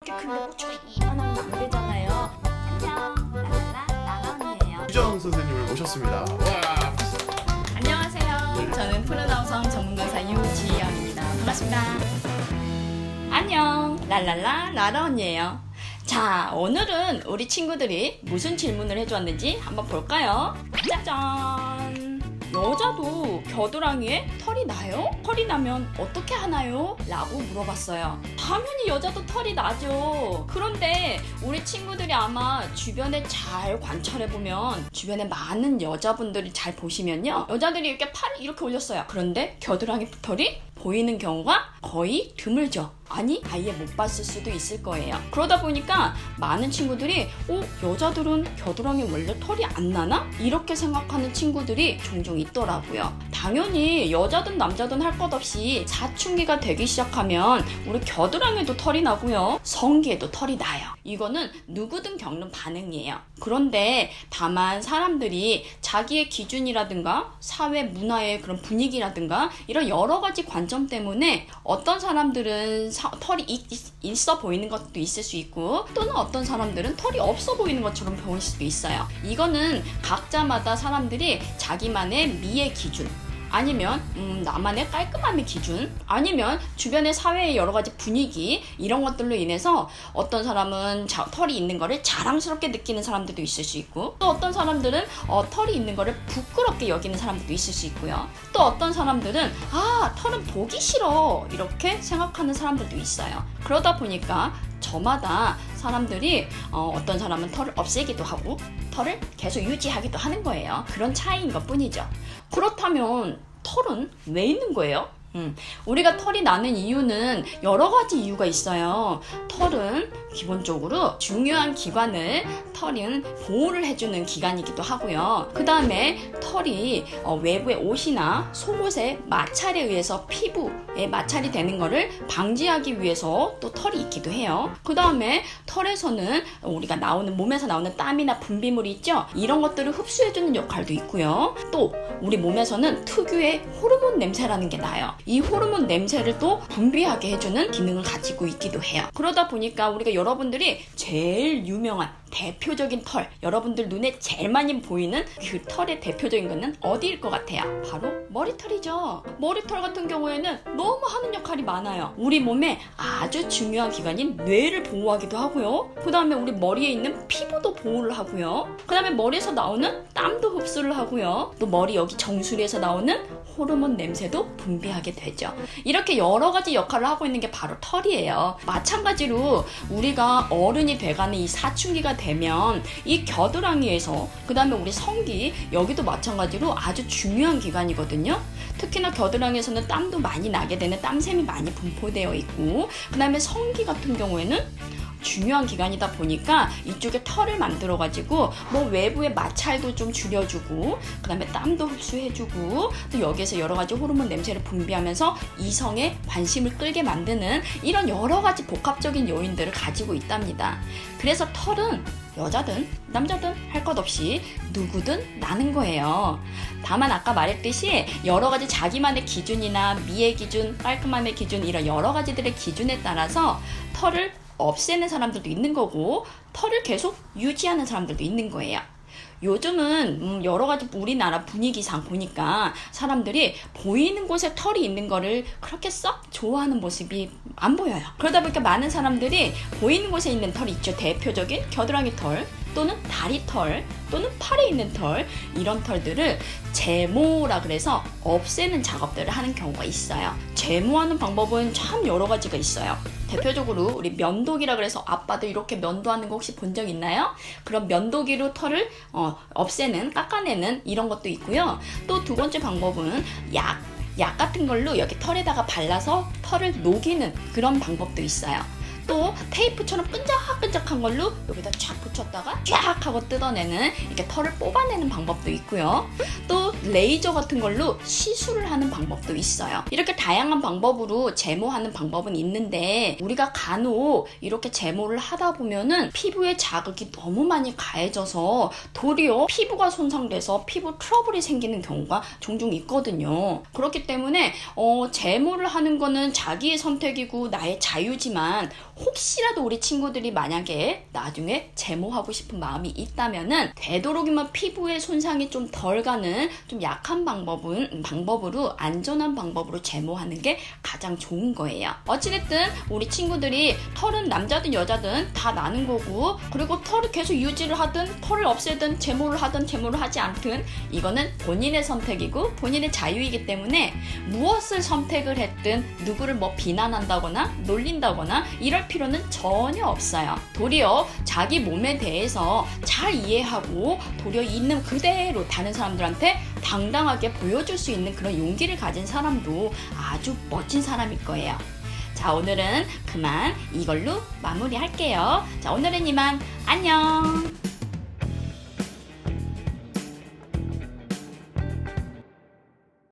근데 고추가 이만하면 안 되잖아요. 안녕, 랄랄라 나나언니예요. 유정 선생님을 모셨습니다. 와. 안녕하세요. 저는 푸른아우성 전문강사 유지영입니다. 반갑습니다. 안녕, 랄랄라 나나언니예요. 자, 오늘은 우리 친구들이 무슨 질문을 해주었는지 한번 볼까요? 짜잔! 여자도 겨드랑이에 털이 나요? 털이 나면 어떻게 하나요? 라고 물어봤어요. 당연히 여자도 털이 나죠. 그런데 우리 친구들이 아마 주변에 잘 관찰해보면 주변에 많은 여자분들이 잘 보시면요, 여자들이 이렇게 팔을 이렇게 올렸어요. 그런데 겨드랑이 털이 보이는 경우가 거의 드물죠. 아니, 아예 못 봤을 수도 있을 거예요. 그러다 보니까 많은 친구들이 여자들은 겨드랑이 원래 털이 안 나나? 이렇게 생각하는 친구들이 종종 있더라고요. 당연히 여자든 남자든 할 것 없이 사춘기가 되기 시작하면 우리 겨드랑이에도 털이 나고요, 성기에도 털이 나요. 이거는 누구든 겪는 반응이에요. 그런데 다만 사람들이 자기의 기준이라든가 사회 문화의 그런 분위기라든가 이런 여러 가지 관점 때문에 어떤 사람들은 털이 있어 보이는 것도 있을 수 있고, 또는 어떤 사람들은 털이 없어 보이는 것처럼 보일 수도 있어요. 이거는 각자마다 사람들이 자기만의 미의 기준, 아니면 나만의 깔끔함의 기준, 아니면 주변의 사회의 여러 가지 분위기, 이런 것들로 인해서 어떤 사람은 털이 있는 거를 자랑스럽게 느끼는 사람들도 있을 수 있고, 또 어떤 사람들은 털이 있는 거를 부끄럽게 여기는 사람들도 있을 수 있고요. 또 어떤 사람들은 털은 보기 싫어 이렇게 생각하는 사람들도 있어요. 그러다 보니까 저마다 사람들이 어떤 사람은 털을 없애기도 하고 털을 계속 유지하기도 하는 거예요. 그런 차이인 것 뿐이죠. 그렇다면 털은 왜 있는 거예요? 우리가 털이 나는 이유는 여러 가지 이유가 있어요. 털은 기본적으로 중요한 기관을, 털은 보호를 해주는 기관이기도 하고요. 그 다음에 털이 외부의 옷이나 속옷의 마찰에 의해서 피부에 마찰이 되는 거를 방지하기 위해서 또 털이 있기도 해요. 그 다음에 털에서는 우리가 몸에서 나오는 땀이나 분비물이 있죠? 이런 것들을 흡수해주는 역할도 있고요. 또 우리 몸에서는 특유의 호르몬 냄새라는 게 나요. 이 호르몬 냄새를 또 분비하게 해주는 기능을 가지고 있기도 해요. 그러다 보니까 우리가 여러분들이 제일 유명한 대표적인 털, 여러분들 눈에 제일 많이 보이는 그 털의 대표적인 거는 어디일 것 같아요? 바로 머리털이죠. 머리털 같은 경우에는 너무 하는 역할이 많아요. 우리 몸에 아주 중요한 기관인 뇌를 보호하기도 하고요. 그 다음에 우리 머리에 있는 피부도 보호를 하고요. 그 다음에 머리에서 나오는 땀도 흡수를 하고요. 또 머리 여기 정수리에서 나오는 호르몬 냄새도 분비하게 되죠. 이렇게 여러 가지 역할을 하고 있는 게 바로 털이에요. 마찬가지로 우리가 어른이 돼가는 이 사춘기가 되면 이 겨드랑이에서, 그 다음에 우리 성기, 여기도 마찬가지로 아주 중요한 기관이거든요. 특히나 겨드랑이에서는 땀도 많이 나게 되는 땀샘이 많이 분포되어 있고, 그 다음에 성기 같은 경우에는 중요한 기관이다 보니까 이쪽에 털을 만들어 가지고 외부의 마찰도 좀 줄여주고, 그 다음에 땀도 흡수해주고, 또 여기에서 여러 가지 호르몬 냄새를 분비하면서 이성의 관심을 끌게 만드는 이런 여러 가지 복합적인 요인들을 가지고 있답니다. 그래서 털은 여자든 남자든 할 것 없이 누구든 나는 거예요. 다만 아까 말했듯이 여러 가지 자기만의 기준이나 미의 기준, 깔끔함의 기준, 이런 여러 가지들의 기준에 따라서 털을 없애는 사람들도 있는 거고, 털을 계속 유지하는 사람들도 있는 거예요. 요즘은 여러 가지 우리나라 분위기상 보니까 사람들이 보이는 곳에 털이 있는 거를 그렇게 썩 좋아하는 모습이 안 보여요. 그러다 보니까 많은 사람들이 보이는 곳에 있는 털이 있죠. 대표적인 겨드랑이 털, 또는 다리 털, 또는 팔에 있는 털, 이런 털들을 제모라 그래서 없애는 작업들을 하는 경우가 있어요. 제모하는 방법은 참 여러 가지가 있어요. 대표적으로 우리 면도기라 그래서 아빠도 이렇게 면도하는 거 혹시 본 적 있나요? 그런 면도기로 털을 없애는, 깎아내는 이런 것도 있고요. 또 두 번째 방법은 약 같은 걸로 여기 털에다가 발라서 털을 녹이는 그런 방법도 있어요. 또 테이프처럼 끈적끈적한 걸로 여기다 쫙 붙였다가 쫙 하고 뜯어내는, 이렇게 털을 뽑아내는 방법도 있고요. 또 레이저 같은 걸로 시술을 하는 방법도 있어요. 이렇게 다양한 방법으로 제모하는 방법은 있는데, 우리가 간혹 이렇게 제모를 하다 보면은 피부에 자극이 너무 많이 가해져서 도리어 피부가 손상돼서 피부 트러블이 생기는 경우가 종종 있거든요. 그렇기 때문에 제모를 하는 거는 자기의 선택이고 나의 자유지만, 혹시라도 우리 친구들이 만약에 나중에 제모하고 싶은 마음이 있다면은 되도록이면 피부에 손상이 좀 덜 가는 좀 약한 방법으로 안전한 방법으로 제모하는 게 가장 좋은 거예요. 어찌됐든 우리 친구들이 털은 남자든 여자든 다 나는 거고, 그리고 털을 계속 유지를 하든 털을 없애든 제모를 하든 제모를 하지 않든 이거는 본인의 선택이고 본인의 자유이기 때문에 무엇을 선택을 했든 누구를 뭐 비난한다거나 놀린다거나 이럴 필요는 전혀 없어요. 도리어 자기 몸에 대해서 잘 이해하고 도리어 있는 그대로 다른 사람들한테 당당하게 보여줄 수 있는 그런 용기를 가진 사람도 아주 멋진 사람일 거예요. 자, 오늘은 그만 이걸로 마무리할게요. 자, 오늘은 이만. 안녕.